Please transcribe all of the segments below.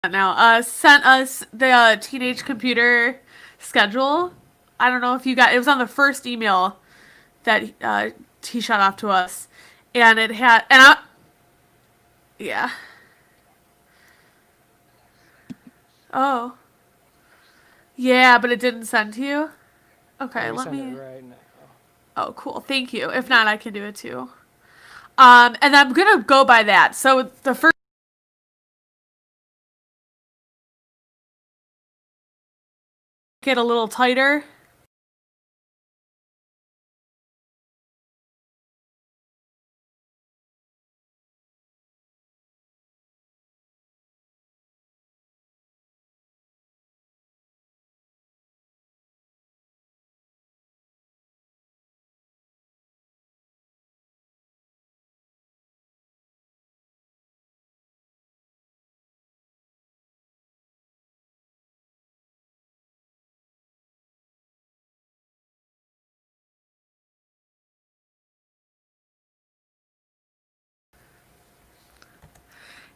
now sent us the teenage computer schedule. I don't know if you got it was on the first email that he shot off to us, and it had yeah. Oh, yeah, but it didn't send to you. Let Okay, me let send it me. right now. Oh, cool. Thank you. If not, I can do it too. And I'm gonna go by that. So the first get a little tighter.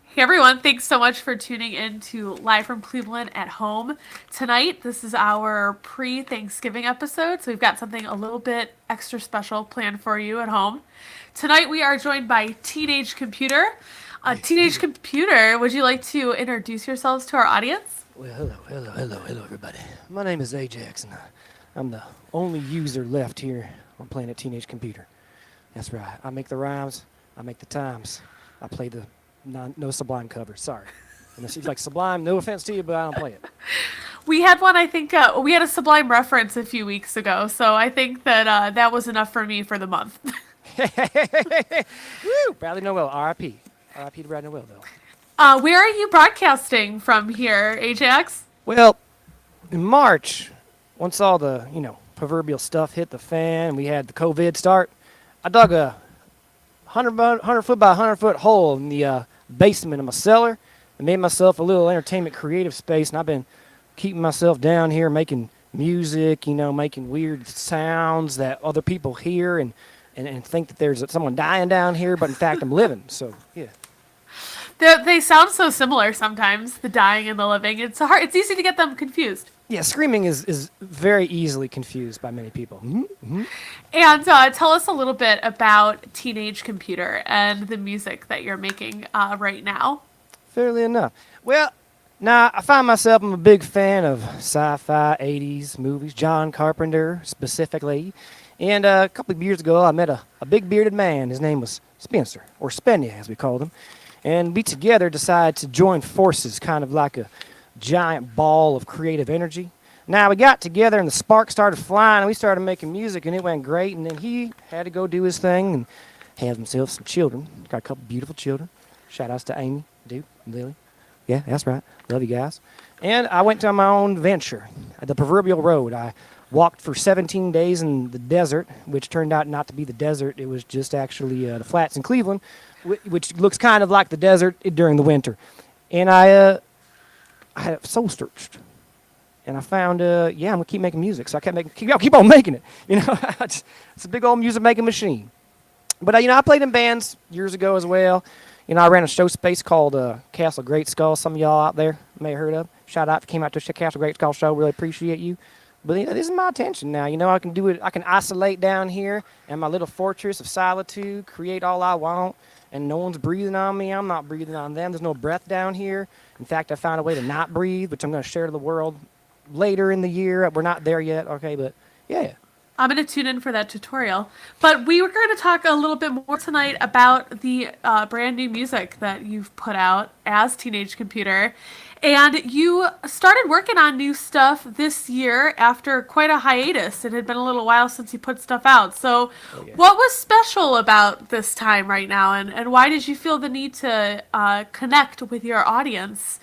Hey everyone, thanks so much for tuning in to Live from Cleveland at Home tonight. This is our pre Thanksgiving episode, so we've got something a little bit extra special planned for you at home. Tonight we are joined by Teenage Computer. Teenage Computer, would you like to introduce yourselves to our audience? Well, hello, everybody. My name is Ajax, and I'm the only user left here on Planet Teenage Computer. That's right. I make the rhymes. I make the times. I play the no Sublime cover. Sorry. And it's like Sublime, no offense to you, but I don't play it. We had one, I think, we had a Sublime reference a few weeks ago, so I think that that was enough for me for the month. Woo! Bradley Noel, R.I.P. R.I.P. to Brad Noel, though. Where are you broadcasting from here, Ajax? Well, in March, once all the, proverbial stuff hit the fan and we had the COVID start, I dug a 100 foot by 100 foot hole in the basement of my cellar and made myself a little entertainment creative space. And I've been keeping myself down here making music, making weird sounds that other people hear and think that there's someone dying down here, but in fact I'm living. So, yeah. They sound so similar sometimes, the dying and the living. It's easy to get them confused. Yeah, screaming is very easily confused by many people. Mm-hmm. And tell us a little bit about Teenage Computer and the music that you're making right now. Fairly enough. Well, now I find myself I'm a big fan of sci-fi 80s movies, John Carpenter specifically. And a couple of years ago, I met a big bearded man. His name was Spencer, or Spenya as we called him. And we together decided to join forces, kind of like a giant ball of creative energy. Now we got together and the spark started flying and we started making music and it went great. And then he had to go do his thing and have himself some children. Got a couple beautiful children. Shout outs to Amy, Duke, and Lily. Yeah, that's right. Love you guys. And I went on my own venture, the proverbial road. I walked for 17 days in the desert, which turned out not to be the desert. It was just actually the flats in Cleveland, which looks kind of like the desert during the winter. And I soul searched. And I found, I'm going to keep making music. So I keep on making it. It's a big old music making machine. But, I played in bands years ago as well. I ran a show space called Castle Great Skull. Some of y'all out there may have heard of. Shout out if you came out to the Castle Great Skull show. Really appreciate you. But this is my attention now. I can do it. I can isolate down here in my little fortress of solitude, create all I want, and no one's breathing on me. I'm not breathing on them. There's no breath down here. In fact, I found a way to not breathe, which I'm going to share to the world later in the year. We're not there yet, okay? But yeah. I'm going to tune in for that tutorial. But we were going to talk a little bit more tonight about the brand new music that you've put out as Teenage Computer. And you started working on new stuff this year after quite a hiatus. It had been a little while since you put stuff out. So, what was special about this time right now? And why did you feel the need to connect with your audience,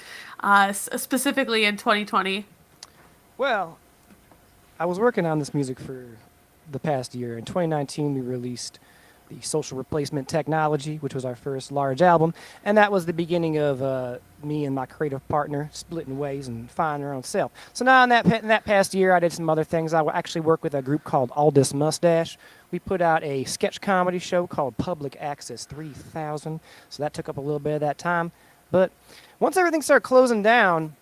specifically in 2020? Well, I was working on this music for the past year. In 2019, we released the Social Replacement Technology, which was our first large album, and that was the beginning of me and my creative partner splitting ways and finding our own self. So now in that past year, I did some other things. I actually worked with a group called Aldous Mustache. We put out a sketch comedy show called Public Access 3000, so that took up a little bit of that time. But once everything started closing down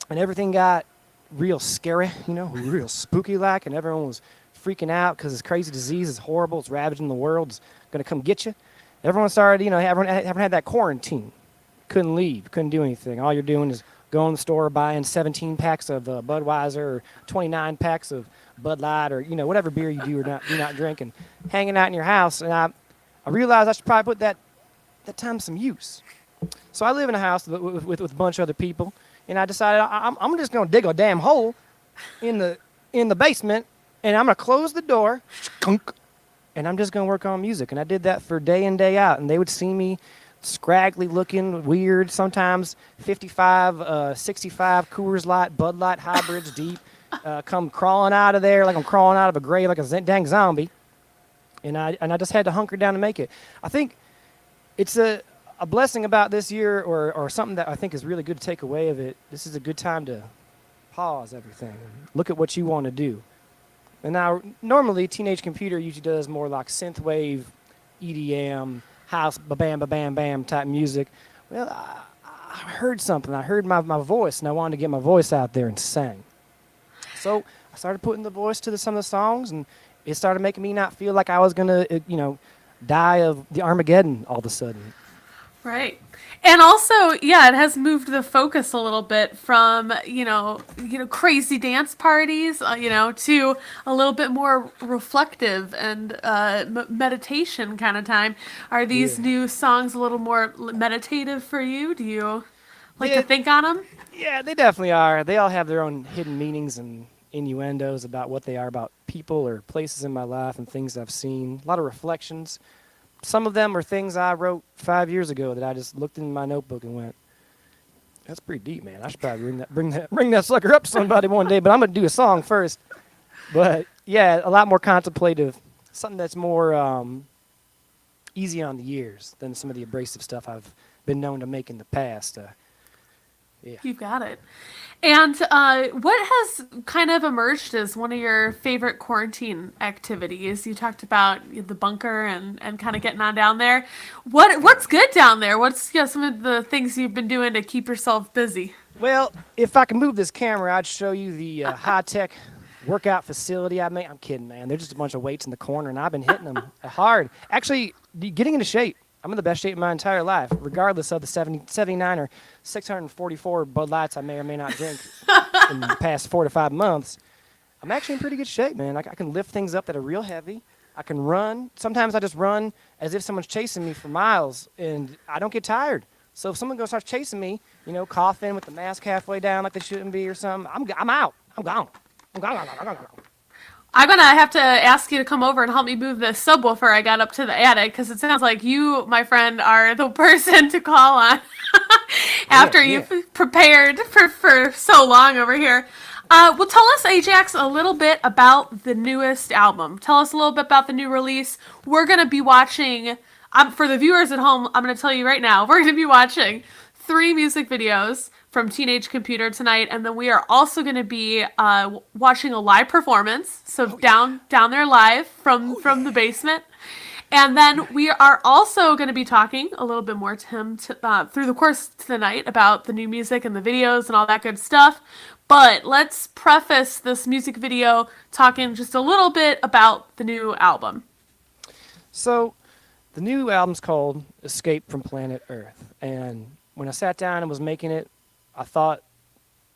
and everything got real scary, real spooky like, and everyone was freaking out because this crazy disease is horrible, it's ravaging the world, it's going to come get you. Everyone started, everyone had that quarantine. Couldn't leave, couldn't do anything. All you're doing is going to the store, buying 17 packs of Budweiser or 29 packs of Bud Light or, whatever beer you do or do not drink, and hanging out in your house. And I realized I should probably put that time to some use. So I live in a house with a bunch of other people, and I decided I'm just going to dig a damn hole in the basement, and I'm going to close the door, and I'm just going to work on music. And I did that for day in, day out, and they would see me scraggly looking, weird, sometimes 55, 65 Coors Light, Bud Light hybrids deep, come crawling out of there like I'm crawling out of a grave like a dang zombie. And I just had to hunker down to make it. I think it's a blessing about this year, or something that I think is really good to take away of it. This is a good time to pause everything, look at what you want to do. And now, normally, Teenage Computer usually does more like synthwave, EDM, house, ba-bam, ba-bam, bam type music. Well, I heard something. I heard my voice, and I wanted to get my voice out there and sing. So I started putting the voice to some of the songs, and it started making me not feel like I was going to, die of the Armageddon all of a sudden. Right. And also, yeah, it has moved the focus a little bit from, crazy dance parties, to a little bit more reflective and meditation kind of time. Are these new songs a little more meditative for you? Do you like to think on them? Yeah, they definitely are. They all have their own hidden meanings and innuendos about what they are about people or places in my life and things I've seen. A lot of reflections. Some of them are things I wrote 5 years ago that I just looked in my notebook and went, "That's pretty deep, man. I should probably bring that sucker up to somebody one day." But I'm gonna do a song first. But yeah, a lot more contemplative, something that's more easy on the ears than some of the abrasive stuff I've been known to make in the past. Yeah. You've got it. And what has kind of emerged as one of your favorite quarantine activities? You talked about the bunker and kind of getting on down there. What's good down there? What's some of the things you've been doing to keep yourself busy? Well, if I can move this camera, I'd show you the high-tech workout facility I made. I'm kidding, man. They're just a bunch of weights in the corner, and I've been hitting them hard. Actually, getting into shape. I'm in the best shape of my entire life, regardless of the 79 or 644 Bud Lights I may or may not drink in the past 4 to 5 months. I'm actually in pretty good shape, man. I can lift things up that are real heavy. I can run. Sometimes I just run as if someone's chasing me for miles, and I don't get tired. So if someone starts chasing me, coughing with the mask halfway down like they shouldn't be or something, I'm out. I'm gone. I'm gone. I'm going to have to ask you to come over and help me move this subwoofer I got up to the attic, because it sounds like you, my friend, are the person to call on after you've prepared for so long over here. Well, tell us, Ajax, a little bit about the newest album. Tell us a little bit about the new release. We're going to be watching, for the viewers at home, I'm going to tell you right now, we're going to be watching 3 music videos from Teenage Computer tonight, and then we are also going to be watching a live performance, so down there live from the basement. And then we are also going to be talking a little bit more to him through the course of the night about the new music and the videos and all that good stuff. But let's preface this music video talking just a little bit about the new album. So the new album's called Escape from Planet Earth, and when I sat down and was making it, I thought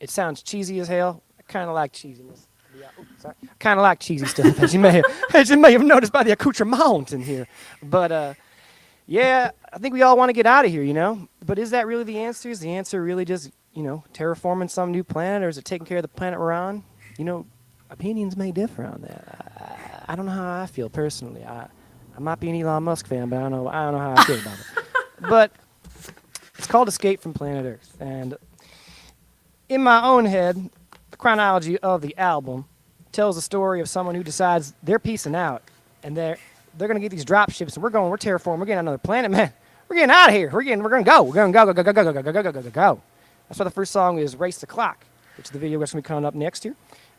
it sounds cheesy as hell. I kind of like cheesiness. I kind of like cheesy stuff, as you may have noticed by the accoutrement in here. But yeah, I think we all want to get out of here, But is that really the answer? Is the answer really just, terraforming some new planet, or is it taking care of the planet we're on? Opinions may differ on that. I don't know how I feel personally. I might be an Elon Musk fan, but I don't know how I feel about it. But it's called Escape from Planet Earth, and in my own head, the chronology of the album tells the story of someone who decides they're peacing out, and they're gonna get these drop ships, and we're terraforming, we're getting another planet, man. We're getting out of here. We're gonna go. We're gonna go. That's why the first song is "Race the Clock," which is the video that's gonna be coming up next year.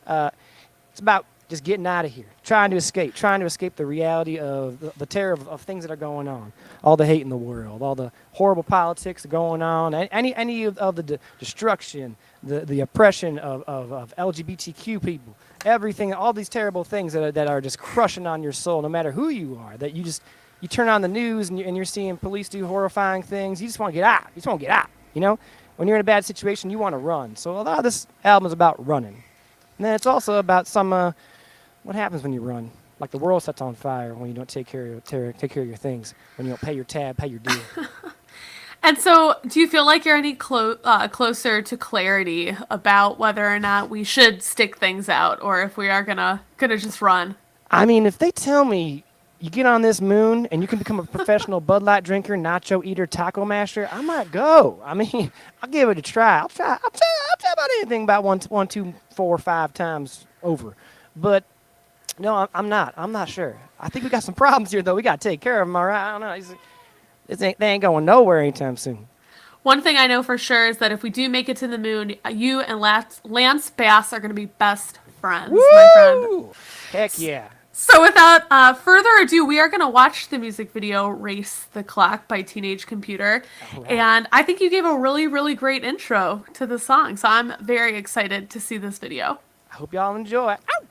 It's about just getting out of here, trying to escape the reality of the terror of things that are going on, all the hate in the world, all the horrible politics going on, any of the destruction, the oppression of LGBTQ people, everything, all these terrible things that are just crushing on your soul, no matter who you are, that you turn on the news and you're seeing police do horrifying things. You just want to get out. You just want to get out, you know? When you're in a bad situation, you want to run. So a lot of this album is about running. And then it's also about what happens when you run. Like the world sets on fire when you don't take care of your things, when you don't pay your tab, pay your due. And so, do you feel like you're any closer to clarity about whether or not we should stick things out, or if we are gonna just run? I mean, if they tell me you get on this moon and you can become a professional Bud Light drinker, nacho eater, taco masher, I might go. I mean, I'll give it a try. I'll try about anything about one, two, 4, 5 times over. But no, I'm not sure. I think we got some problems here, though. We got to take care of them, all right? I don't know. They ain't going nowhere anytime soon. One thing I know for sure is that if we do make it to the moon, you and Lance Bass are going to be best friends, Woo! my friend. Heck yeah. So without further ado, we are going to watch the music video Race the Clock by Teenage Computer. Right. And I think you gave a really, really great intro to the song. So I'm very excited to see this video. I hope y'all enjoy. Ow!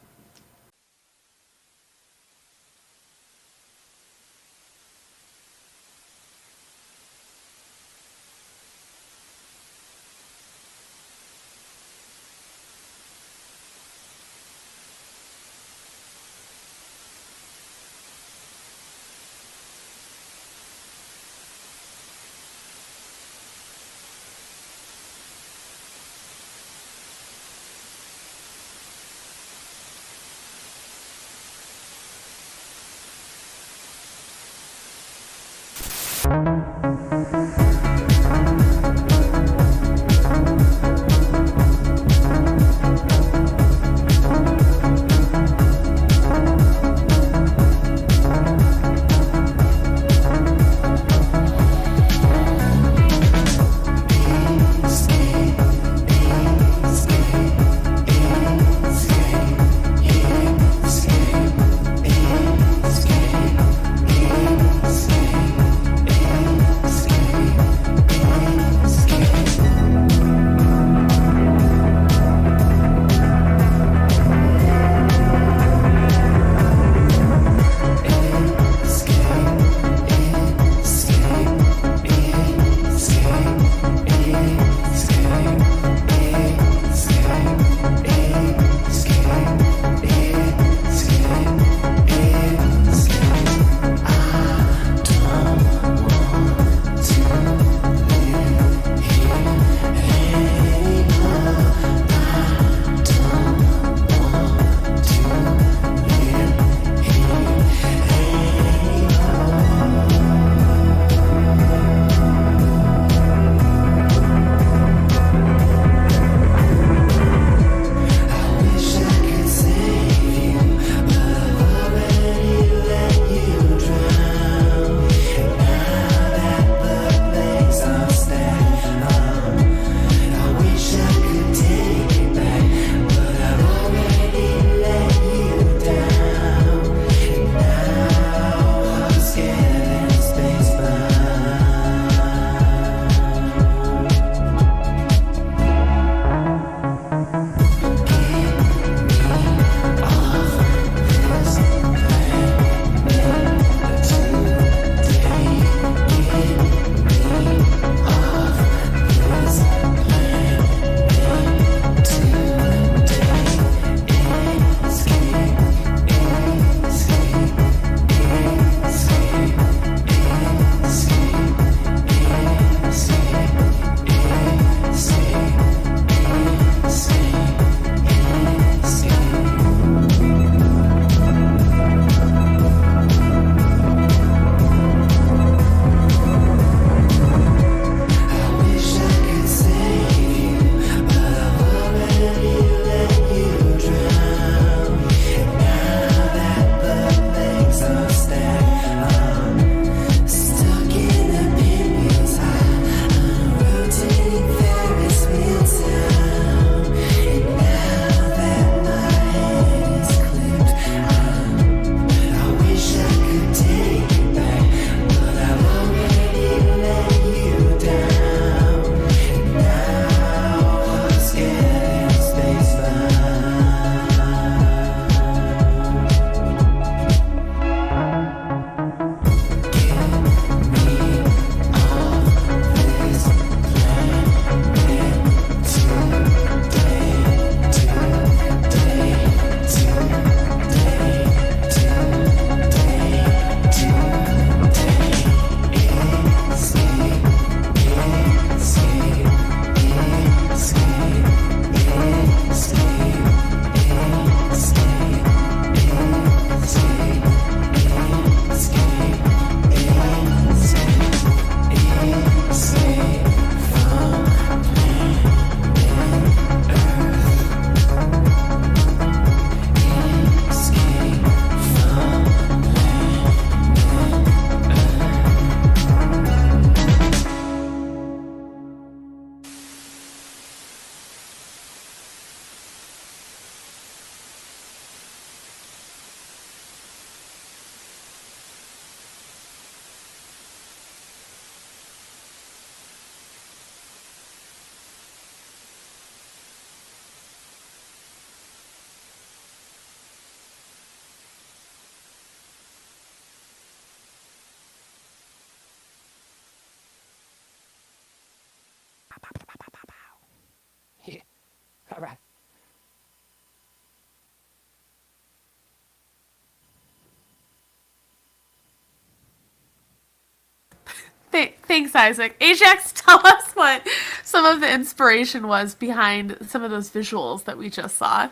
Thanks, Isaac. Ajax, tell us what some of the inspiration was behind some of those visuals that we just saw.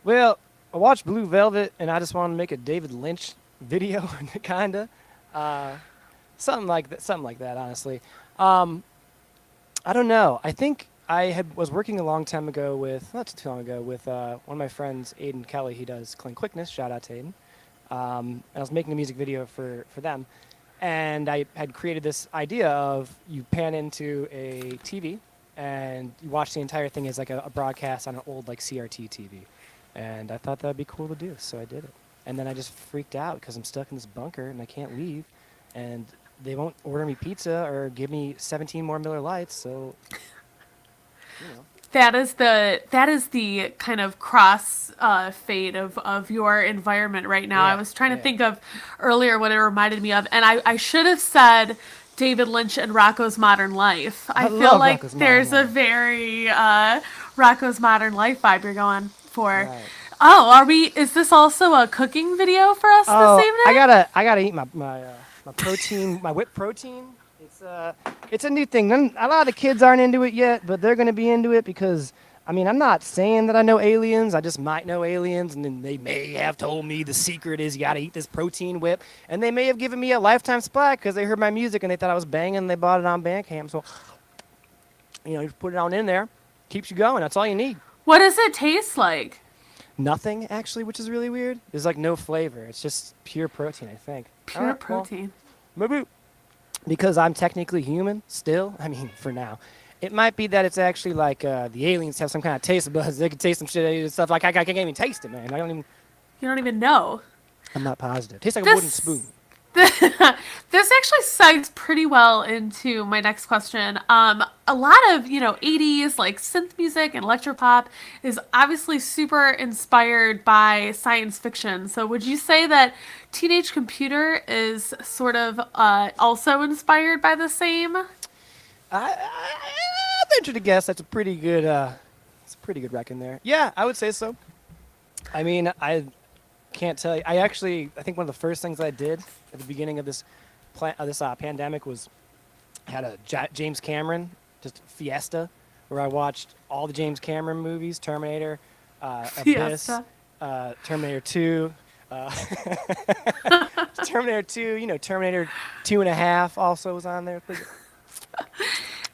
Well, I watched Blue Velvet, and I just wanted to make a David Lynch video, kinda. Uh, something like that, honestly. I don't know. I think was working a long time ago with, not too long ago, with one of my friends, Aiden Kelly. He does Clean Quickness. Shout out to Aiden. And I was making a music video for them. And I had created this idea of you pan into a TV and you watch the entire thing as like a broadcast on an old like CRT TV. And I thought that would be cool to do, so I did it. And then I just freaked out because I'm stuck in this bunker and I can't leave. And they won't order me pizza or give me 17 more Miller Lights, so, you know. That is the kind of cross fade of your environment right now. Yeah, I was trying to yeah. think of earlier what it reminded me of, and I should have said David Lynch and Rocco's Modern Life. I feel love like Rocco's Modern there's a Life. very Rocco's Modern Life vibe you're going for. Right. Oh, is this also a cooking video for us Oh, this evening? I gotta eat my protein, my whipped protein. It's a new thing. A lot of the kids aren't into it yet, but they're gonna be into it because, I mean, I'm not saying that I know aliens. I just might know aliens, and then they may have told me the secret is you gotta eat this protein whip, and they may have given me a lifetime supply because they heard my music and they thought I was banging. And they bought it on Bandcamp, so you just put it on in there, keeps you going. That's all you need. What does it taste like? Nothing actually, which is really weird. There's like no flavor. It's just pure protein, I think. Pure All right, well, protein. maybe because I'm technically human still. I mean, for now. It might be that it's actually like the aliens have some kind of taste buds. They can taste some shit and stuff. Like I can't even taste it, man. You don't even know. I'm not positive. Tastes like a wooden spoon. This actually segues pretty well into my next question. A lot of, 80s like synth music and electropop is obviously super inspired by science fiction. So would you say that Teenage Computer is sort of also inspired by the same? I venture to guess that's a pretty good. It's a pretty good reckon there. Yeah, I would say so. I mean, I can't tell you. I think one of the first things I did at the beginning of this pandemic was I had a James Cameron just fiesta where I watched all the James Cameron movies: Terminator, Abyss, Fiesta. Terminator 2, Terminator 2. Terminator 2.5 also was on there.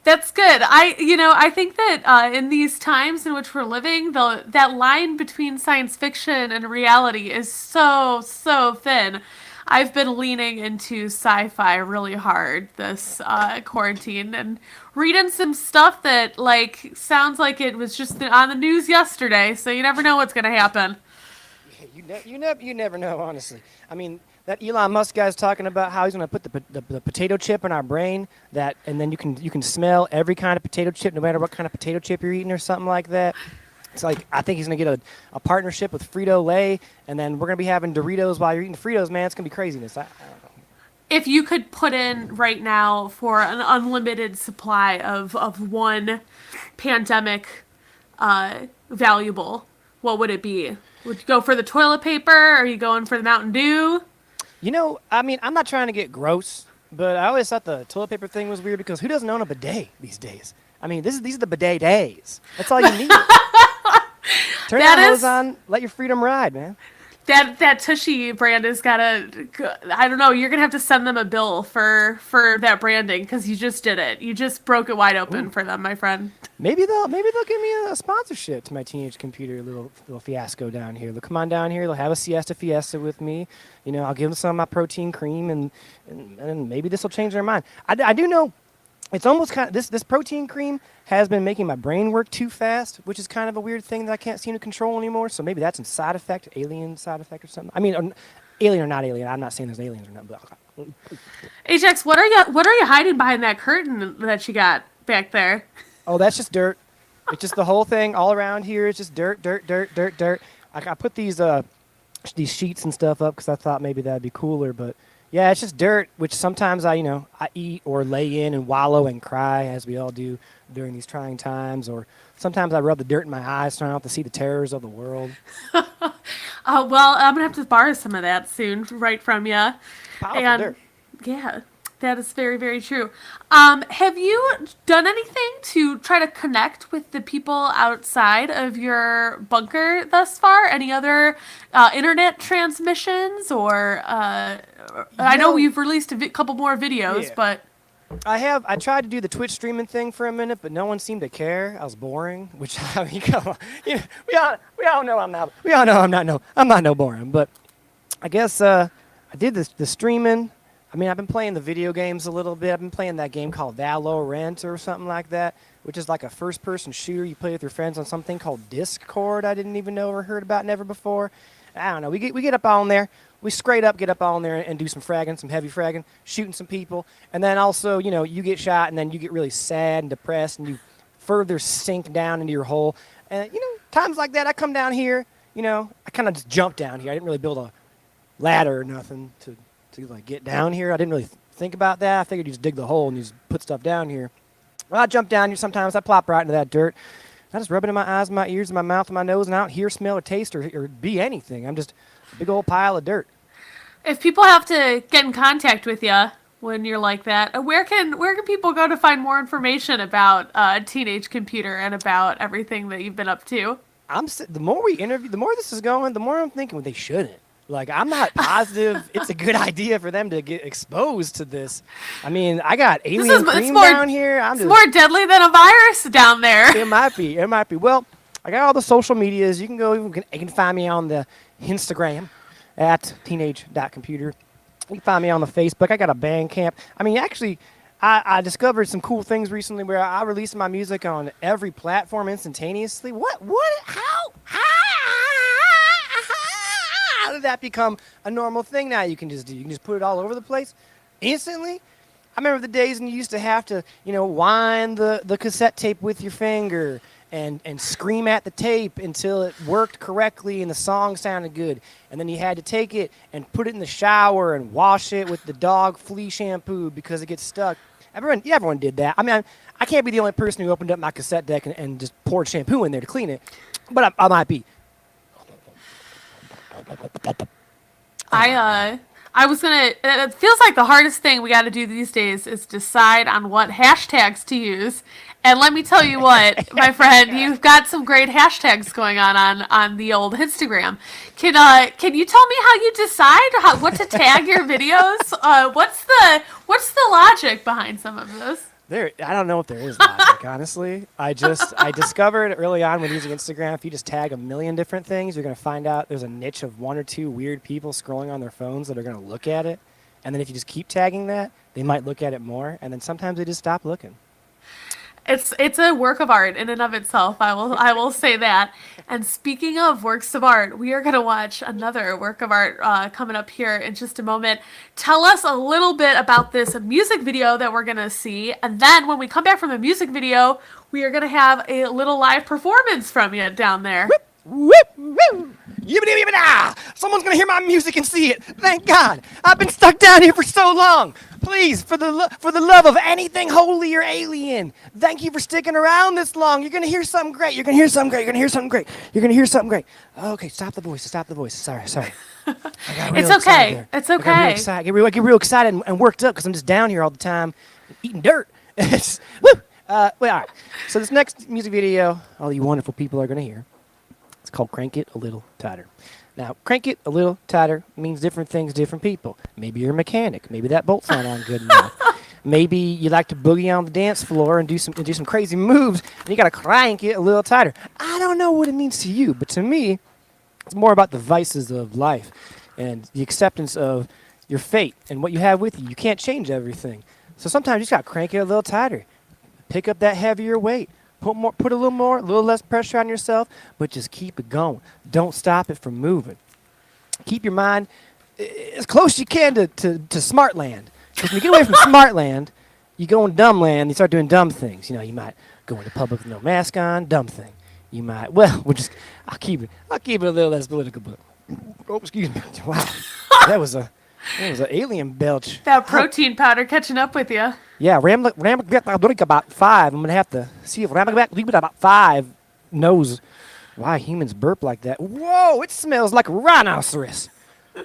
That's good. I think that in these times in which we're living, that line between science fiction and reality is so, so thin. I've been leaning into sci-fi really hard this quarantine and reading some stuff that sounds like it was just on the news yesterday. So you never know what's gonna happen. You never know, honestly. I mean, that Elon Musk guy's talking about how he's going to put the potato chip in our brain, and then you can smell every kind of potato chip, no matter what kind of potato chip you're eating or something like that. It's like, I think he's going to get a partnership with Frito-Lay, and then we're going to be having Doritos while you're eating Fritos, man. It's going to be craziness. I don't know. If you could put in right now for an unlimited supply of one pandemic valuable, what would it be? Would you go for the toilet paper? Are you going for the Mountain Dew? I mean, I'm not trying to get gross, but I always thought the toilet paper thing was weird because who doesn't own a bidet these days? I mean, these are the bidet days. That's all you need. Turn That the hose is- on, let your freedom ride, man. That Tushy brand has got I don't know, you're going to have to send them a bill for that branding because you just did it. You just broke it wide open for them, my friend. Maybe they'll give me a sponsorship to my Teenage Computer little fiasco down here. They'll come on down here. They'll have a siesta fiesta with me. I'll give them some of my protein cream, and maybe this will change their mind. I do know it's almost kind of this protein cream has been making my brain work too fast, which is kind of a weird thing that I can't seem to control anymore. So maybe that's a side effect, alien side effect or something. I mean, alien or not alien. I'm not saying there's aliens or not. But Ajax, what are you hiding behind that curtain that you got back there? oh, that's just dirt. It's just the whole thing all around here is just dirt. I put these sheets and stuff up because I thought maybe that'd be cooler, but yeah, it's just dirt, which sometimes I eat or lay in and wallow and cry, as we all do during these trying times, or sometimes I rub the dirt in my eyes trying not to see the terrors of the world. Well, I'm going to have to borrow some of that soon right from you. Powerful And dirt. yeah, That is very, very true. Have you done anything to try to connect with the people outside of your bunker thus far? Any other internet transmissions, or I know we've released a couple more videos, Yeah. but I tried to do the Twitch streaming thing for a minute, but no one seemed to care. I was boring, which I mean, come on. You know, we all know I'm not. We all know I'm not no boring. But I guess I did the streaming. I mean, I've been playing the video games a little bit. I've been playing that game called Valorant or something like that, which is like a first-person shooter you play with your friends on something called Discord. I didn't even know or heard about never before. I don't know. We get up on there. We straight up get up on there and do some fragging, some heavy fragging, shooting some people, and then also, you know, you get shot and then you get really sad and depressed and you further sink down into your hole. And you know, times like that, I come down here. You know, I kind of just jumped down here. I didn't really build a ladder or nothing to like get down here. I didn't really think about that. I figured you just dig the hole and you just put stuff down here. Well, I jump down here sometimes. I plop right into that dirt. I just rub it in my eyes, my ears, my mouth, and my nose, and I don't hear, smell, or taste, or be anything. I'm just a big old pile of dirt. if people have to get in contact with you when you're like that, where can people go to find more information about Teenage Computer and about everything that you've been up to? The more we interview, the more this is going, the more I'm thinking, well, they shouldn't. Like, I'm not positive it's a good idea for them to get exposed to this. I mean, I got alien cream down here. It's more deadly than a virus down there. It might be. It might be. Well, I got all the social medias. You can go. You can find me on the Instagram at teenage.computer. You can find me on the Facebook. I got a Bandcamp. I mean, actually, I discovered some cool things recently where I released my music on every platform instantaneously. What? How did that become a normal thing now you can just do? You can just put it all over the place instantly? I remember the days when you used to have to, wind the cassette tape with your finger and scream at the tape until it worked correctly and the song sounded good. And then you had to take it and put it in the shower and wash it with the dog flea shampoo because it gets stuck. Everyone did that. I mean, I can't be the only person who opened up my cassette deck and just poured shampoo in there to clean it, but I might be. It feels like the hardest thing we got to do these days is decide on what hashtags to use. And let me tell you what, my friend, you've got some great hashtags going on the old Instagram. Can you tell me how you decide what to tag your videos? What's the logic behind some of this? I don't know if there is logic, honestly. I discovered early on when using Instagram, if you just tag a million different things, you're going to find out there's a niche of one or two weird people scrolling on their phones that are going to look at it. And then if you just keep tagging that, they might look at it more. And then sometimes they just stop looking. It's a work of art in and of itself. I will say that. And speaking of works of art, we are going to watch another work of art coming up here in just a moment. Tell us a little bit about this music video that we're going to see, and then when we come back from the music video, we are going to have a little live performance from you down there. Whip, whip, whip. Yibbidi-yibbidi-da. Someone's going to hear my music and see it. Thank God. I've been stuck down here for so long. Please, for the love of anything holy or alien, thank you for sticking around this long. You're going to hear something great. You're going to hear something great. You're going to hear something great. You're going to hear something great. Okay, stop the voice. Stop the voice. Sorry. It's okay. It's okay. I get real excited and worked up because I'm just down here all the time eating dirt. Woo! All right. So this next music video, all you wonderful people are going to hear, it's called Crank It a Little Tighter. Now, crank it a little tighter means different things to different people. Maybe you're a mechanic. Maybe that bolt's not on good enough. Maybe you like to boogie on the dance floor and do some crazy moves, and you got to crank it a little tighter. I don't know what it means to you, but to me, it's more about the vices of life and the acceptance of your fate and what you have with you. You can't change everything. So sometimes you just got to crank it a little tighter. Pick up that heavier weight. Put a little less pressure on yourself, but just keep it going. Don't stop it from moving. Keep your mind as close as you can to smart land. Because when you get away from smart land, you go in dumb land, you start doing dumb things. You might go into public with no mask on, dumb thing. You might, I'll keep it a little less political, but, oh, excuse me. Wow, that was an alien belch. That protein powder catching up with you. Yeah, Ramagback about 5. I'm going to have to see if Ramagback about 5 knows why humans burp like that. Whoa, it smells like a rhinoceros.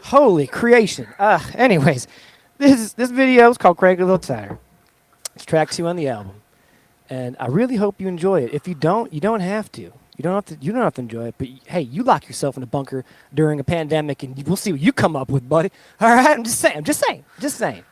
Holy creation. Anyways, This video is called Crank a Little Tighter. It's track 2 on the album, and I really hope you enjoy it. If you don't, you don't have to. You don't have to enjoy it. But hey, you lock yourself in a bunker during a pandemic, and we'll see what you come up with, buddy. All right, I'm just saying. I'm just saying. Just saying.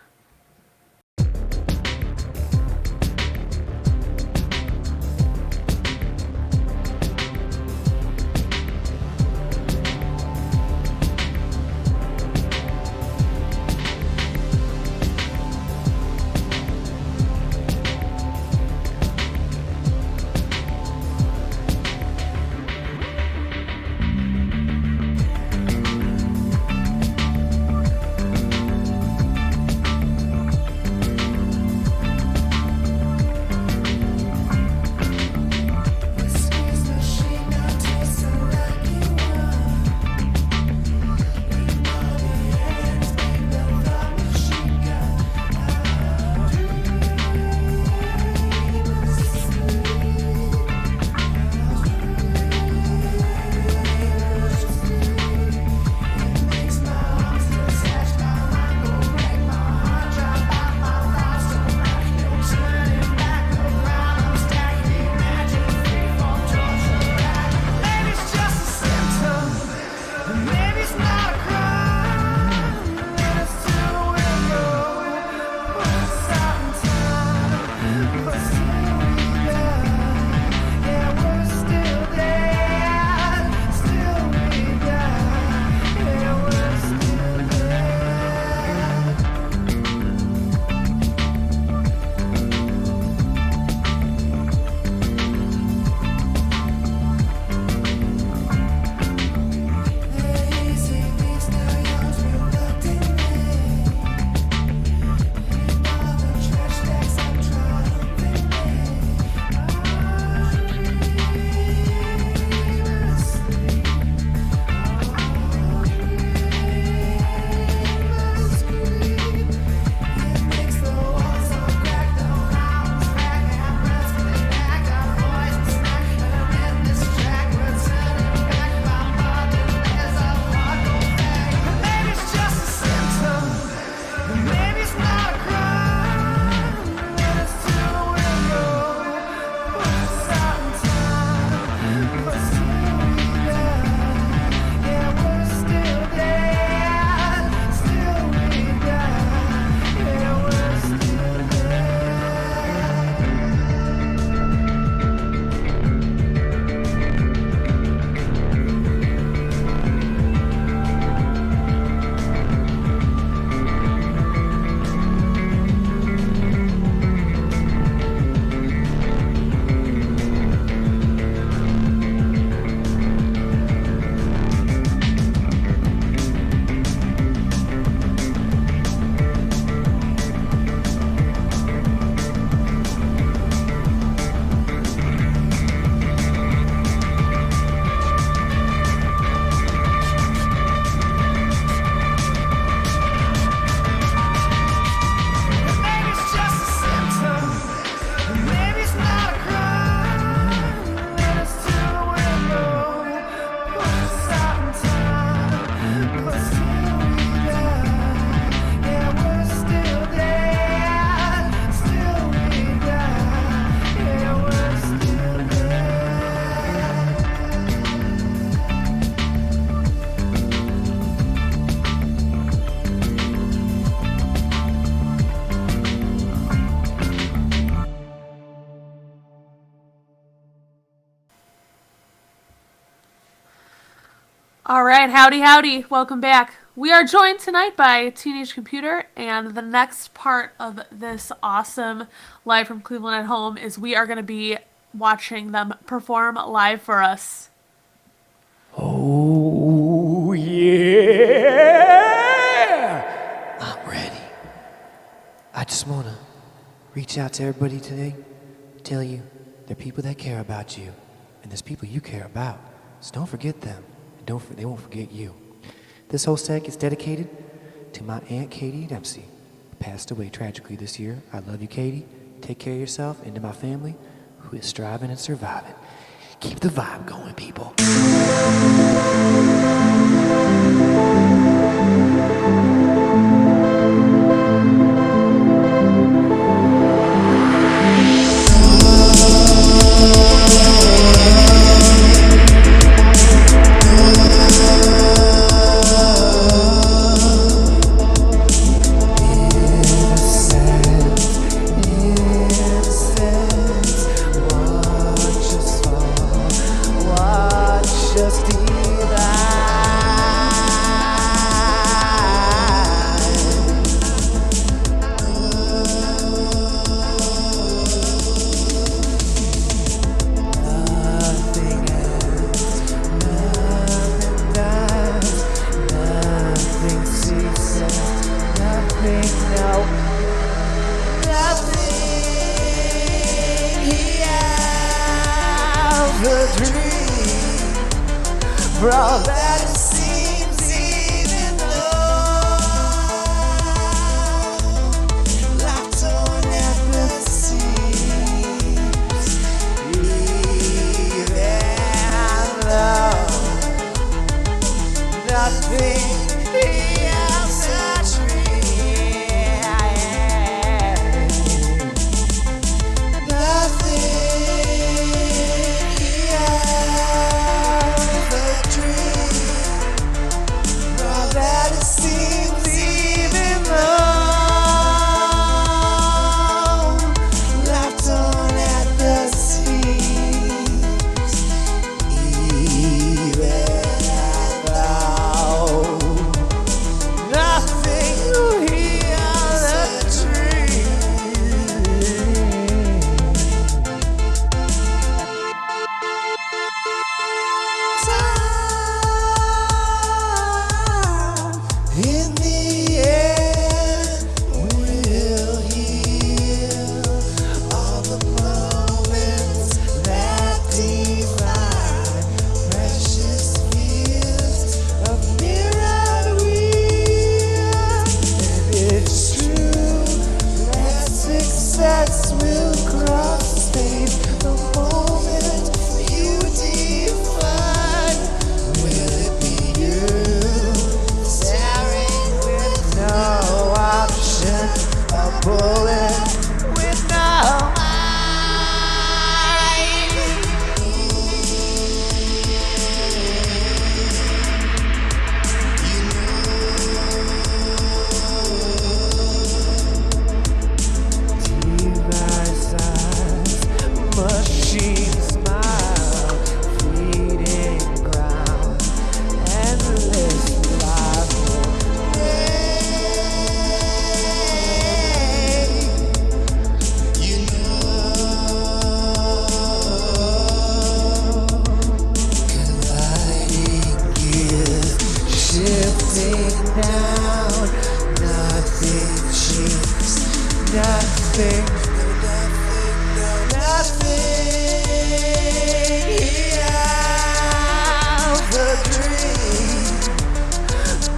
All right, howdy, howdy. Welcome back. We are joined tonight by Teenage Computer, and the next part of this awesome Live from Cleveland at Home is we are going to be watching them perform live for us. Oh, yeah! I'm ready. I just want to reach out to everybody today, tell you there are people that care about you, and there's people you care about. So don't forget them. They won't forget you. This whole set is dedicated to my Aunt Katie Dempsey, who passed away tragically this year. I love you, Katie. Take care of yourself, and to my family, who is striving and surviving. Keep the vibe going, people. nothing, no, nothing of a dream. For all that it seems, even though life torn at the seams, even though nothing else a dream. Nothing else a dream. For all that it seems, even though life torn at the seams, even though nothing heals a dream. Time in the end will heal all the moments that divide precious gifts of mirrored wheel. And it's true that success will cross space the moment you define. Will it be you staring with no option, a bullet with no device-sized machine smile, fleeting ground, endless life will colliding gears, shifting down, nothing shifts, nothing, nothing of a dream.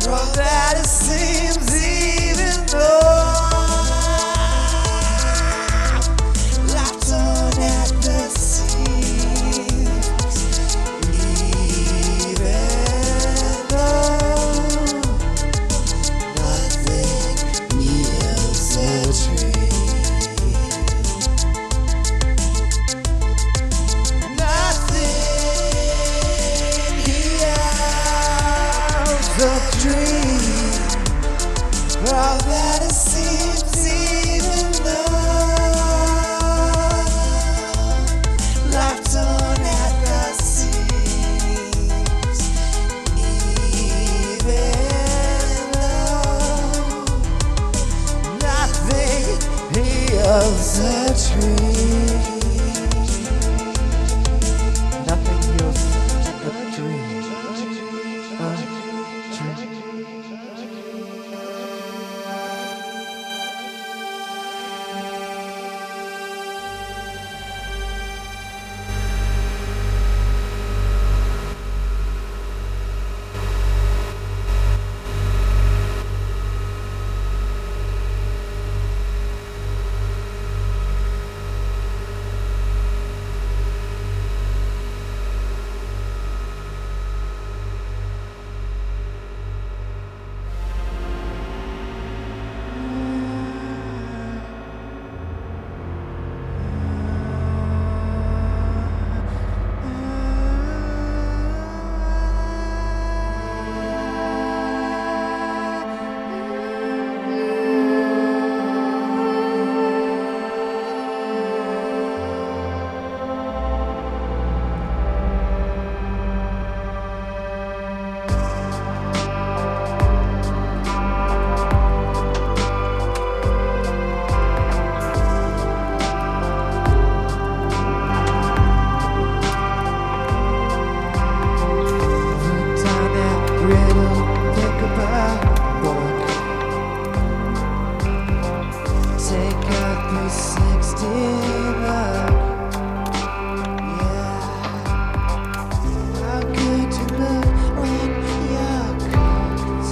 From that it seems, even though life torn at the seams, even though nothing heals a dream. Nothing heals a dream. For all that it seems, even though life torn at the seams, even though nothing heals a dream. Nothing heals a dream. A dream. be 16 up. Yeah. How good you look when you're cooked.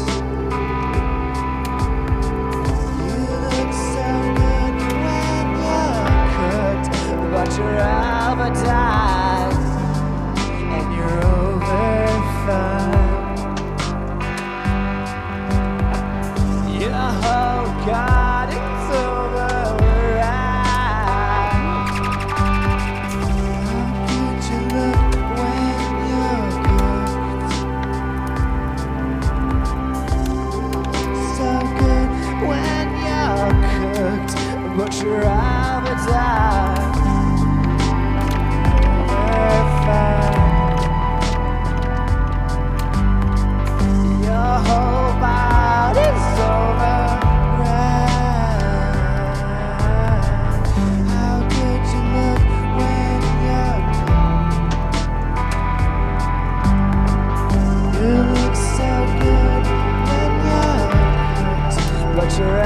You look so good when you're cooked, but you're advertised and you're over fine. Yeah, oh God, it's over right. How good you look when you're cooked. So good when you're cooked, but you're advertised. Over fine. Your whole body's over right. How good you look when you're cooked. You look so good when you're cooked, but you're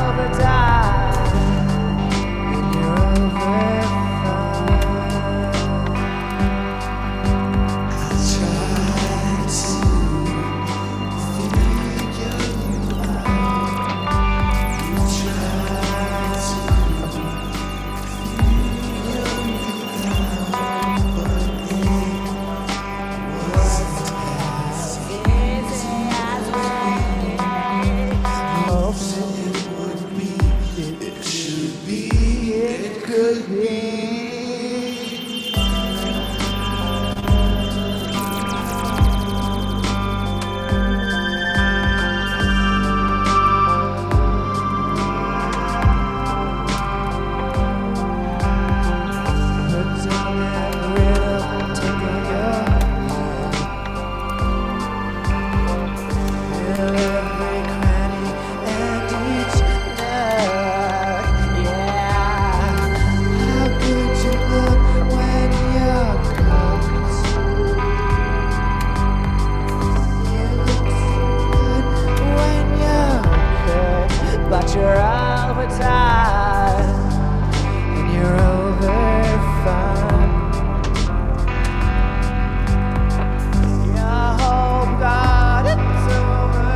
overdone and you're over fine. I tried to but you're advertised and you're over fine. Your whole body's over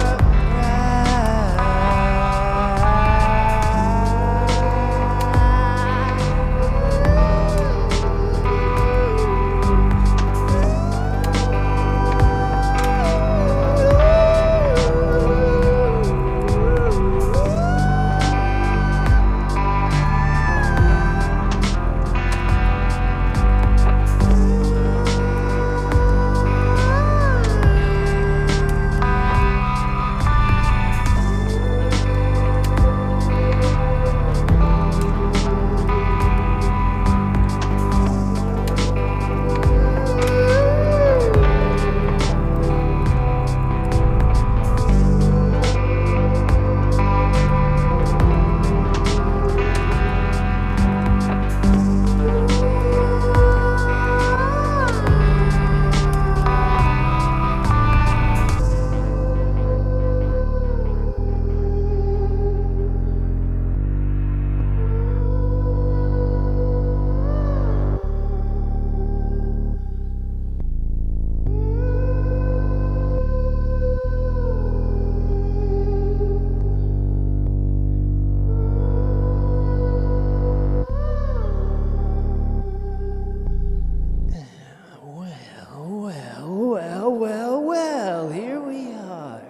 Well, here we are,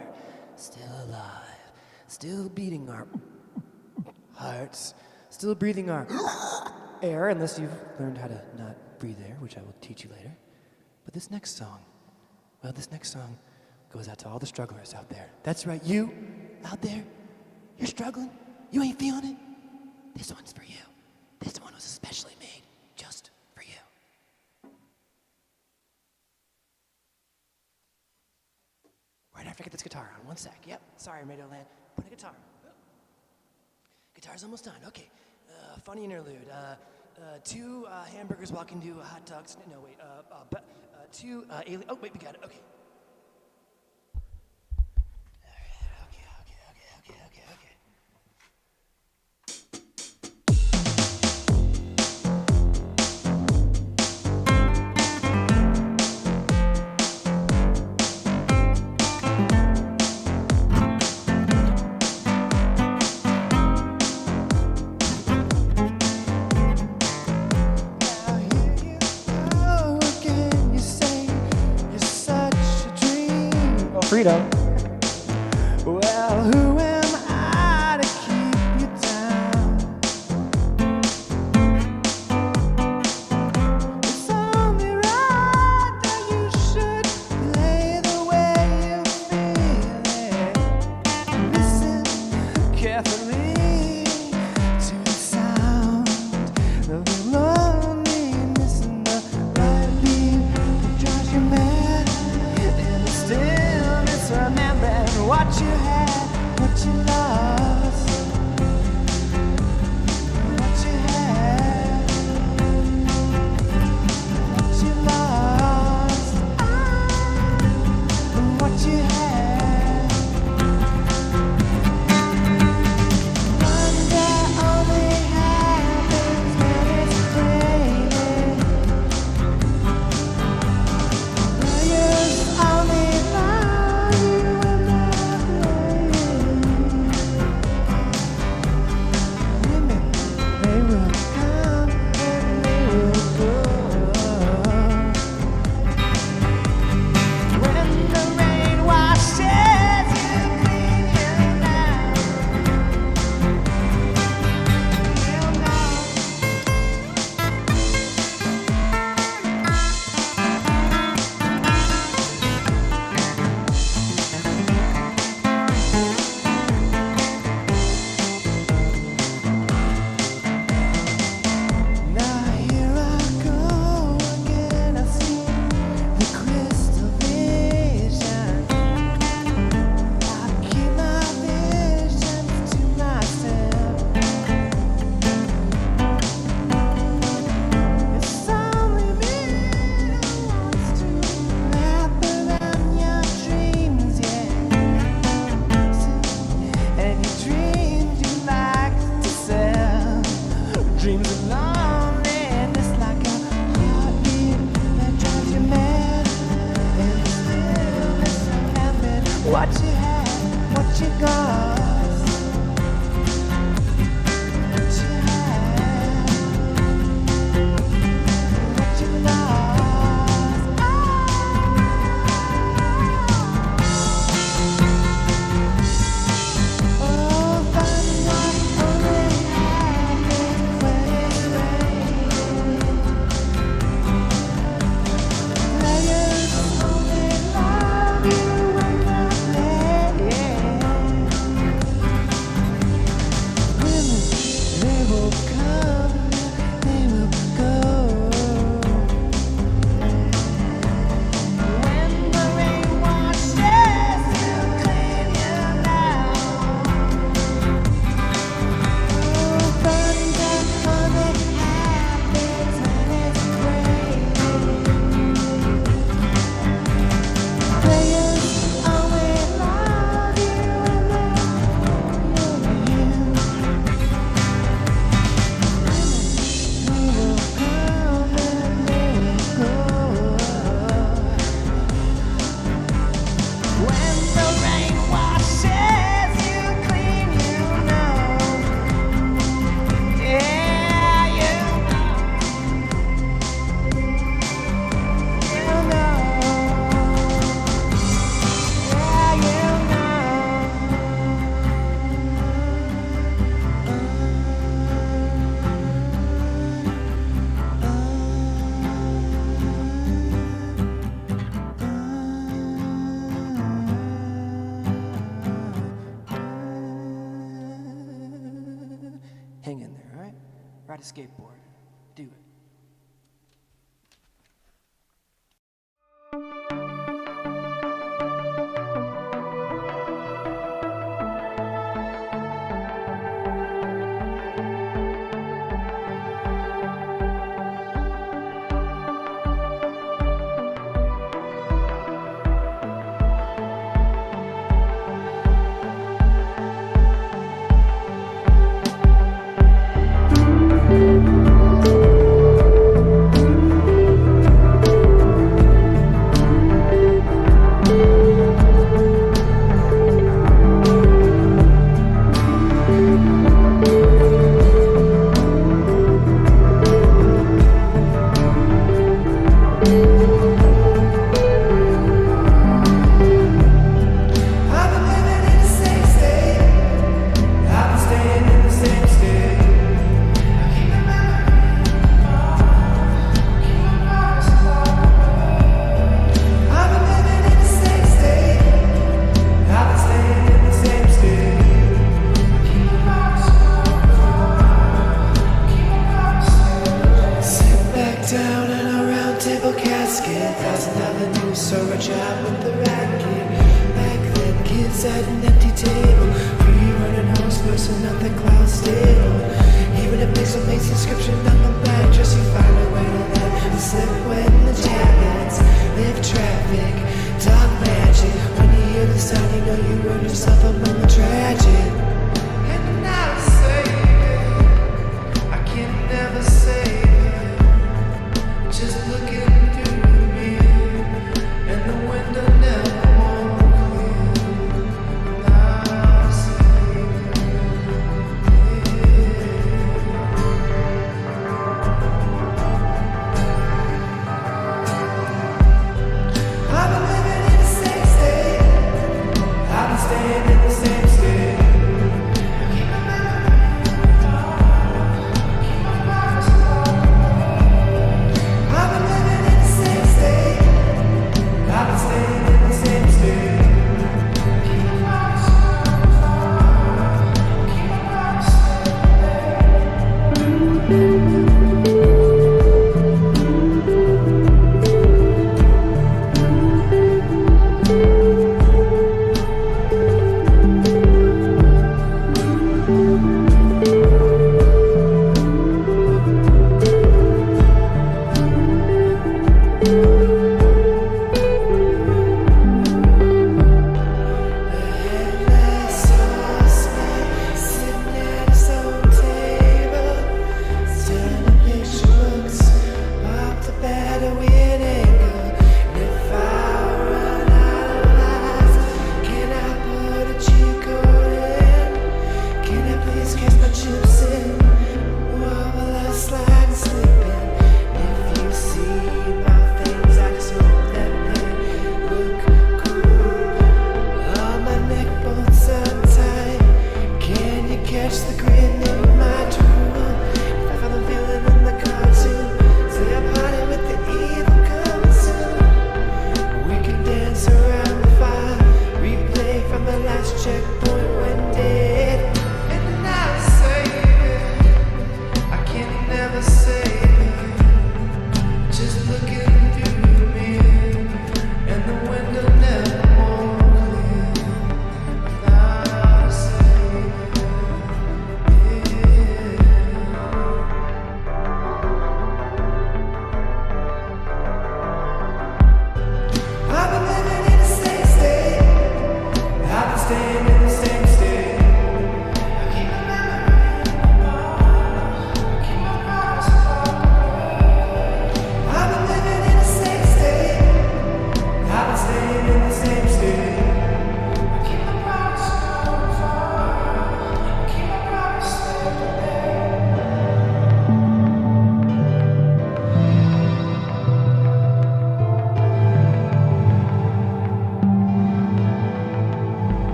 still alive, still beating our hearts, still breathing our air, unless you've learned how to not breathe air, which I will teach you later. But this next song goes out to all the strugglers out there. That's right, you out there, you're struggling, you ain't feeling it. This one's for you. This one was especially made just for you. Right after I get this guitar on, 1 sec. Yep, sorry, Radio Land. Put a guitar. Guitar's almost done. Okay. Funny interlude. 2 hamburgers walk into hot dogs. No, wait. 2 alien. Oh, wait, we got it. Okay. Okay. ride a skateboard. Do it.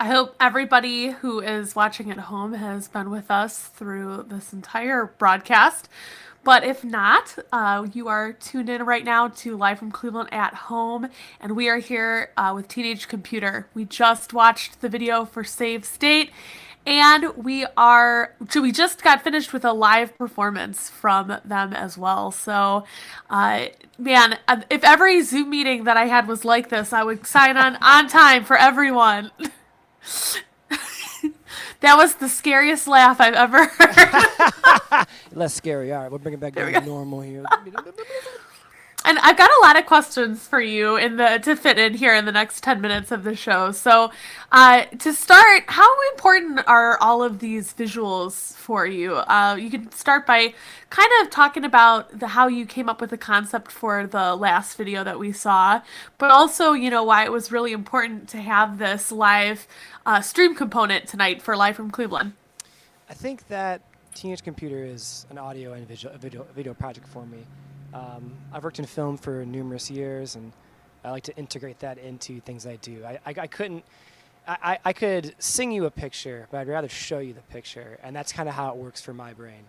I hope everybody who is watching at home has been with us through this entire broadcast. But if not, you are tuned in right now to Live from Cleveland at Home, and we are here with Teenage Computer. We just watched the video for Save State, and we just got finished with a live performance from them as well. So, man, if every Zoom meeting that I had was like this, I would sign on time for everyone. That was the scariest laugh I've ever heard. Less scary. All right, we'll bring it back down to normal here. And I've got a lot of questions for you to fit in here in the next 10 minutes of the show. So, to start, how important are all of these visuals for you? You can start by kind of talking about how you came up with the concept for the last video that we saw, but also, why it was really important to have this live stream component tonight for Live from Cleveland. I think that Teenage Computer is an audio and video project for me. I've worked in film for numerous years, and I like to integrate that into things I do. I could sing you a picture, but I'd rather show you the picture, and that's kind of how it works for my brain.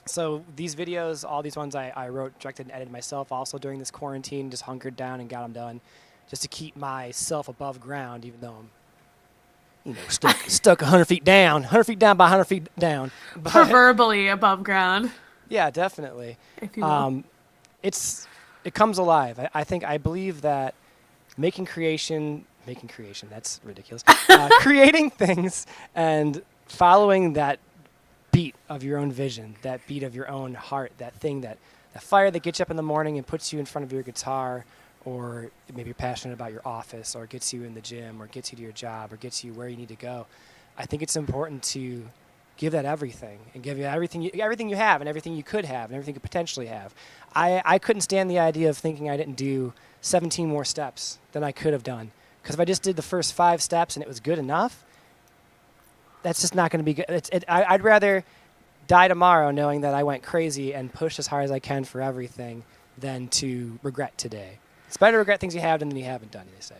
So these videos, all these ones I wrote, directed, and edited myself also during this quarantine, just hunkered down and got them done, just to keep myself above ground, even though I'm stuck 100 feet down by 100 feet down. But proverbially above ground. Yeah, definitely. If you will. It comes alive. I believe that making creation, that's ridiculous. Creating things and following that beat of your own vision, that beat of your own heart, that fire that gets you up in the morning and puts you in front of your guitar, or maybe you're passionate about your office, or gets you in the gym, or gets you to your job, or gets you where you need to go. I think it's important to give that everything, and give you everything you have, and everything you could have, and everything you could potentially have. I couldn't stand the idea of thinking I didn't do 17 more steps than I could have done. Because if I just did the first 5 steps and it was good enough, that's just not going to be good. I'd rather die tomorrow knowing that I went crazy and pushed as hard as I can for everything than to regret today. It's better to regret things you have done than you haven't done, they say.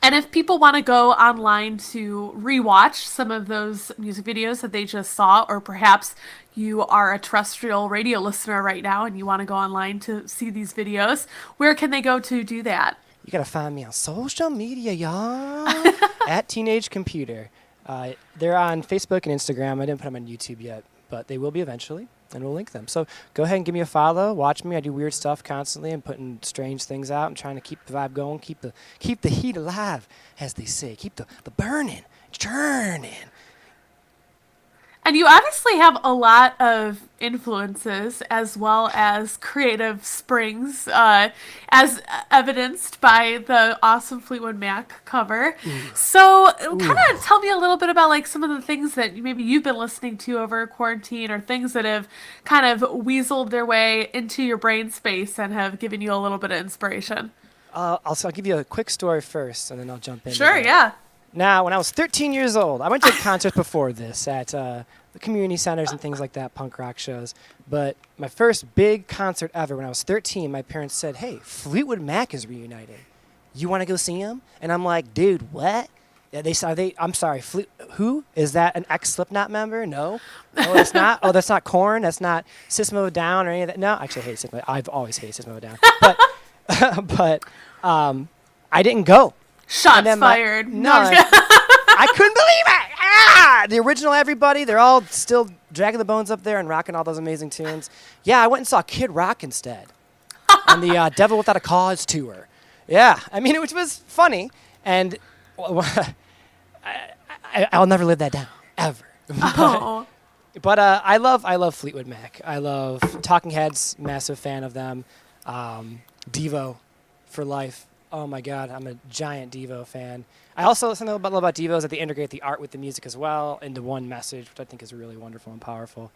And if people want to go online to rewatch some of those music videos that they just saw, or perhaps you are a terrestrial radio listener right now and you want to go online to see these videos, where can they go to do that? You got to find me on social media, y'all, at Teenage Computer. They're on Facebook and Instagram. I didn't put them on YouTube yet, but they will be eventually, and we'll link them. So go ahead and give me a follow. Watch me. I do weird stuff constantly. I'm putting strange things out. I'm trying to keep the vibe going, keep the heat alive, as they say. Keep the burning, churning. And you obviously have a lot of influences as well as creative springs, as evidenced by the awesome Fleetwood Mac cover. So kind of tell me a little bit about like some of the things that maybe you've been listening to over quarantine, or things that have kind of weaseled their way into your brain space and have given you a little bit of inspiration. I'll give you a quick story first, and then I'll jump in. Sure, yeah. Now, when I was 13 years old, I went to a concert before this at the community centers and things like that, punk rock shows. But my first big concert ever, when I was 13, my parents said, "Hey, Fleetwood Mac is reuniting. You want to go see him?" And I'm like, "Dude, what?" Yeah, I'm sorry, who? Is that an ex-Slipknot member? No. Oh, that's not. Oh, that's not Korn. That's not System of a Down or any of that. No, actually, I hate System of a Down. I've always hated System of a Down. But I didn't go. Shots fired. No, I couldn't believe it. The original everybody, they're all still dragging the bones up there and rocking all those amazing tunes. Yeah, I went and saw Kid Rock instead on the Devil Without a Cause tour. Yeah, I mean, which was funny, and I'll never live that down, ever. But I love Fleetwood Mac. I love Talking Heads, massive fan of them. Devo for life. Oh my God, I'm a giant Devo fan. I also listen a lot about Devos that they integrate the art with the music as well into one message, which I think is really wonderful and powerful.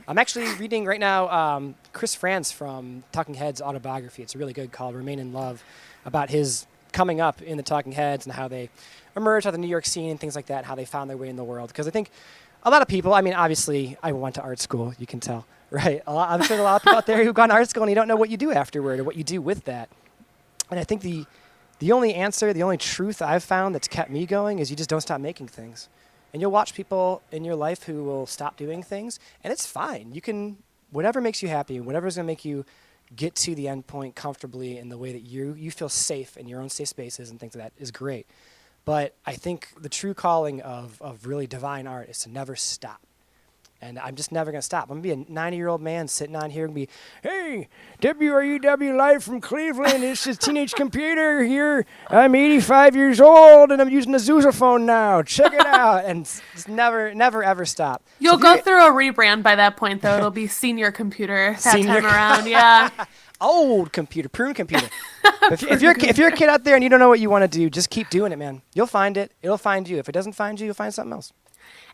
I'm actually reading right now Chris Frantz from Talking Heads' autobiography. It's really good, called Remain in Love, about his coming up in the Talking Heads and how they emerged out of the New York scene and things like that, how they found their way in the world. Because I think a lot of people, I mean, obviously, I went to art school, you can tell, right? I'm sure a lot of people out there who've gone to art school and you don't know what you do afterward or what you do with that. And I think the the only answer, the only truth I've found that's kept me going is you just don't stop making things. And you'll watch people in your life who will stop doing things, and it's fine. You can, whatever makes you happy, whatever's going to make you get to the end point comfortably in the way that you feel safe in your own safe spaces and things like that is great. But I think the true calling of really divine art is to never stop. And I'm just never going to stop. I'm going to be a 90-year-old man sitting on here and be, hey, WRUW live from Cleveland. This is Teenage Computer here. I'm 85 years old, and I'm using a Sousaphone now. Check it out. And just never, ever stop. You'll go through a rebrand by that point, though. It'll be Senior Computer that time around. Yeah. Old computer, prune computer. if you're a kid out there and you don't know what you want to do, just keep doing it, man. You'll find it. It'll find you. If it doesn't find you, you'll find something else.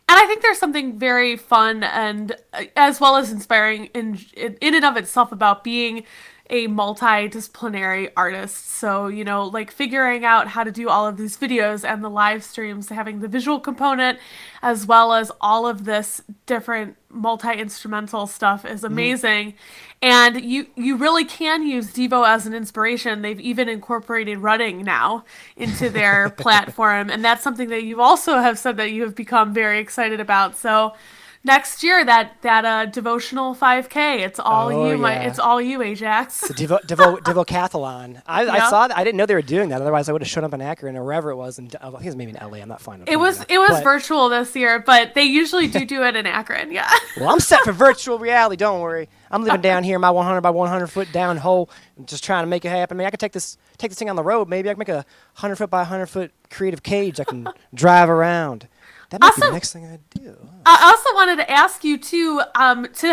And I think there's something very fun and as well as inspiring in and of itself about being a multidisciplinary artist. So, you know, like figuring out how to do all of these videos and the live streams, having the visual component, as well as all of this different multi-instrumental stuff is amazing. And you really can use Devo as an inspiration. They've even incorporated running now into their platform. And that's something that you also have said that you have become very excited about. So next year, that devotional 5K, it's all you, it's all you, Ajax. The Devocathlon. I saw that. I didn't know they were doing that. Otherwise, I would have shown up in Akron or wherever it was. And I think it was maybe in LA. I'm not fine. It was virtual this year, but they usually do it in Akron. Yeah. Well, I'm set for virtual reality. Don't worry. I'm living down here in my 100 by 100 foot down hole, and just trying to make it happen. I mean, I could take this thing on the road. Maybe I can make a 100 foot by 100 foot creative cage I can drive around. That might be the next thing I do. I also wanted to ask you to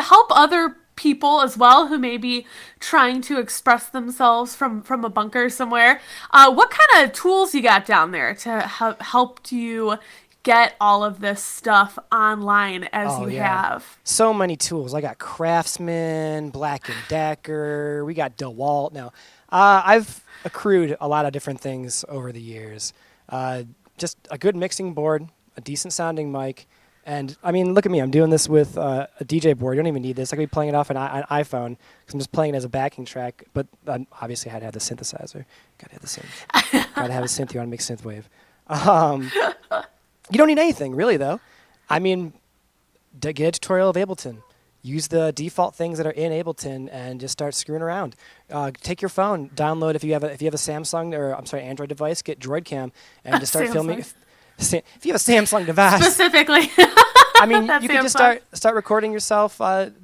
help other people as well who may be trying to express themselves from a bunker somewhere. What kind of tools you got down there to help you get all of this stuff online as you have? So many tools. I got Craftsman, Black & Decker. We got DeWalt now. I've accrued a lot of different things over the years. Just a good mixing board, a decent sounding mic, and I mean, look at me. I'm doing this with a DJ board. You don't even need this. I could be playing it off an iPhone because I'm just playing it as a backing track. But obviously, I had to have the synthesizer. Gotta have the synth. Gotta have a synth. You want to make synthwave. You don't need anything really, though. I mean, get a tutorial of Ableton. Use the default things that are in Ableton and just start screwing around. Take your phone, download if you have a Samsung or Android device, get DroidCam and just start filming. If you have a Samsung device, specifically, I mean, you can just start recording yourself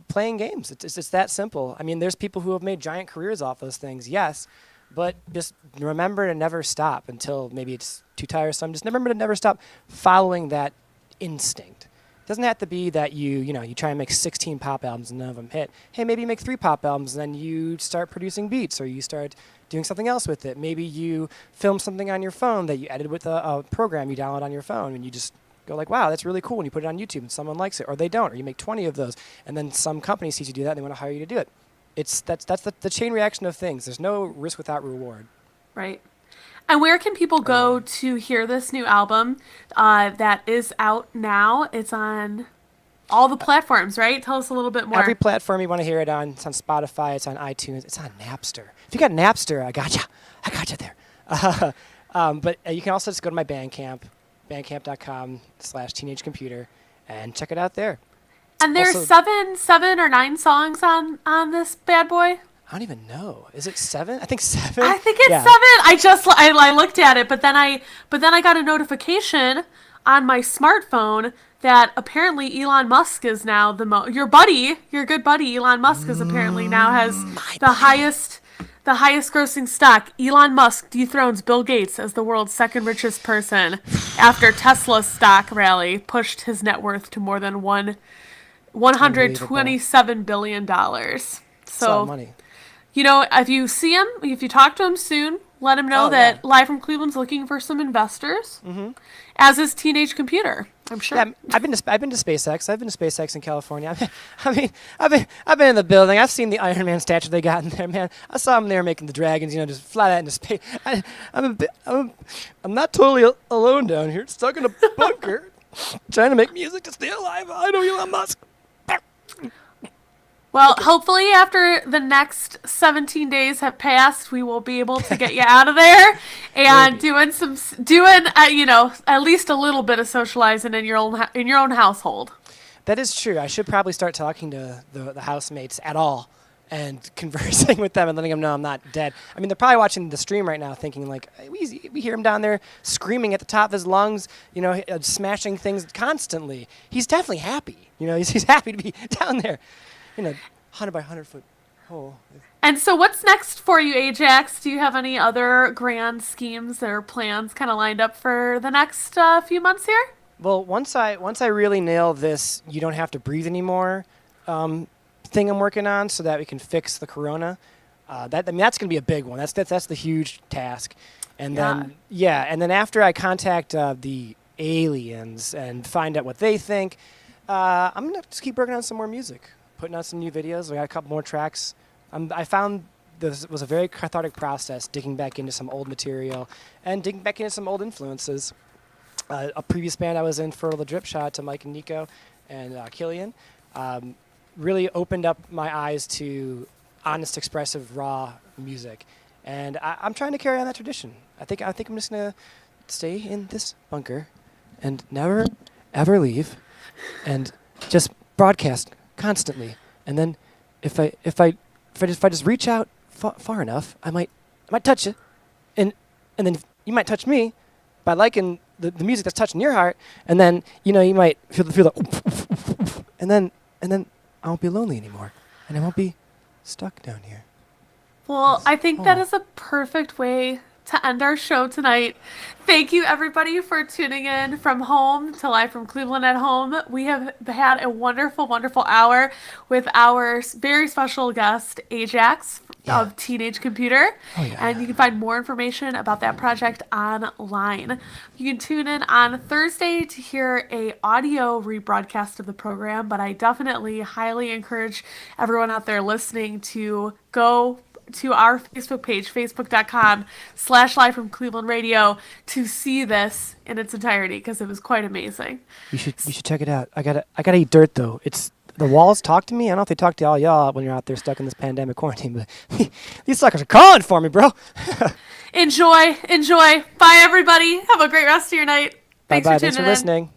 playing games. It's that simple. I mean, there's people who have made giant careers off those things, yes, but just remember to never stop until maybe it's too tiresome. Just remember to never stop following that instinct. It doesn't have to be that you try and make 16 pop albums and none of them hit. Hey, maybe you make 3 pop albums and then you start producing beats or you start doing something else with it. Maybe you film something on your phone that you edit with a program you download on your phone and you just go like, wow, that's really cool, and you put it on YouTube and someone likes it, or they don't, or you make 20 of those, and then some company sees you do that and they want to hire you to do it. That's the chain reaction of things. There's no risk without reward. Right. And where can people go to hear this new album that is out now? It's on all the platforms, right? Tell us a little bit more. Every platform you want to hear it on. It's on Spotify. It's on iTunes. It's on Napster. If you got Napster, I got you there. But you can also just go to my Bandcamp, bandcamp.com/teenagecomputer, and check it out there. And there's also seven or 9 songs on this bad boy. I don't even know. Is it 7? I think 7. I think it's 7. I looked at it, but then I got a notification on my smartphone that apparently Elon Musk is now your good buddy Elon Musk is apparently now has the highest grossing stock. Elon Musk dethrones Bill Gates as the world's second richest person after Tesla's stock rally pushed his net worth to more than $127 billion. That's a lot of money. If you see him, if you talk to him soon, let him know that Live from Cleveland's looking for some investors. Mm-hmm. As is Teenage Computer, I'm sure. Yeah, I've been to SpaceX. I've been to SpaceX in California. I've been in the building. I've seen the Iron Man statue they got in there, man. I saw them there making the dragons, just fly that into space. I'm not totally alone down here, stuck in a bunker, trying to make music to stay alive. I know Elon Musk. Well, hopefully after the next 17 days have passed, we will be able to get you out of there and Maybe. doing at least a little bit of socializing in your own household. That is true. I should probably start talking to the housemates at all and conversing with them and letting them know I'm not dead. I mean, they're probably watching the stream right now thinking like, hey, we hear him down there screaming at the top of his lungs, smashing things constantly. He's definitely happy. He's happy to be down there in a 100 by 100 foot hole. And so what's next for you, Ajax? Do you have any other grand schemes or plans kind of lined up for the next few months here? Well, once I really nail this, you don't have to breathe anymore thing I'm working on, so that we can fix the corona. That's going to be a big one. That's the huge task. And then after I contact the aliens and find out what they think, I'm gonna just keep working on some more music, putting out some new videos. I got a couple more tracks. I found this was a very cathartic process, digging back into some old material and digging back into some old influences. A previous band I was in, Fertile the Drip, shout out to Mike and Nico and Killian, really opened up my eyes to honest, expressive, raw music. And I'm trying to carry on that tradition. I think I'm just going to stay in this bunker and never, ever leave and just broadcast constantly. And then if I just reach out far enough, I might touch you. And then you might touch me by liking the music that's touching your heart, and then you might feel the and then I won't be lonely anymore, and I won't be stuck down here. Well, I think that is a perfect way to end our show tonight. Thank you, everybody, for tuning in from home to Live from Cleveland at Home. We have had a wonderful, wonderful hour with our very special guest, Ajax of Teenage Computer. And you can find more information about that project online. You can tune in on Thursday to hear a audio rebroadcast of the program, but I definitely highly encourage everyone out there listening to go to our Facebook page, facebook.com/live from Cleveland Radio, to see this in its entirety, because it was quite amazing. You should check it out. I gotta eat dirt though. It's the walls talk to me. I don't know if they talk to all y'all when you're out there stuck in this pandemic quarantine, but these suckers are calling for me, bro. Enjoy. Bye, everybody. Have a great rest of your night. Thanks Bye-bye. for tuning Thanks for in. listening.